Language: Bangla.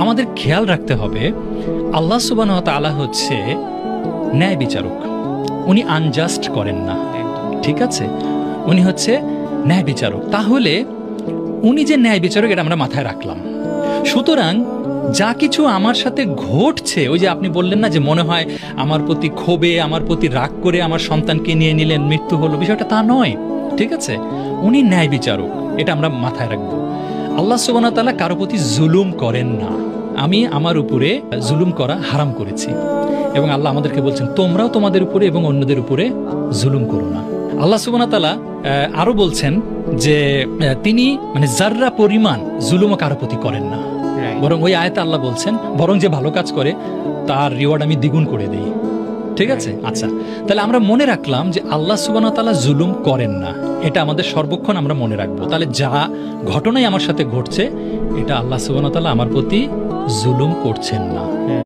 আমাদের খেয়াল রাখতে হবে আল্লাহ সুবহানাহু ওয়া তাআলা হচ্ছে ন্যায় বিচারক, উনি আনজাস্ট করেন না, ঠিক আছে? উনি হচ্ছে ন্যায় বিচারক। তাহলে উনি যে ন্যায় বিচারক এটা আমরা মাথায় রাখলাম। সুতরাং যা কিছু আমার সাথে ঘটছে, ওই যে আপনি বললেন না যে মনে হয় আমার প্রতি ক্ষোভে, আমার প্রতি রাগ করে আমার সন্তানকে নিয়ে নিলেন, মৃত্যু হলো, বিষয়টা তা নয়, ঠিক আছে? উনি ন্যায় বিচারক, এটা আমরা মাথায় রাখবো। আল্লাহ সুবহানাহু ওয়া তাআলা কারো প্রতি জুলুম করেন না। আমি আমার উপরে জুলুম করা হারাম করেছি, এবং আল্লাহ আমাদেরকে বলছেন তোমরাও তোমাদের উপরে এবং অন্যদের উপরে জুলুম করো না। আল্লাহ সুবহানাহু ওয়া তাআলা আরো বলছেন যে তিনি মানে যাররা পরিমাণ জুলুমও কারো প্রতি করেন না, বরং ওই আয়াতে আল্লাহ বলছেন বরং যে ভালো কাজ করে তার রিওয়ার্ড আমি দ্বিগুণ করে দিই, ঠিক আছে? আচ্ছা, তাহলে আমরা মনে রাখলাম যে আল্লাহ সুবহানাহু ওয়া তাআলা জুলুম করেন না, এটা আমাদের সর্বক্ষণ আমরা মনে রাখবো। তাহলে যা ঘটনাই আমার সাথে ঘটছে, এটা আল্লাহ সুবহানাহু ওয়া তাআলা আমার প্রতি জুলুম করছেন না।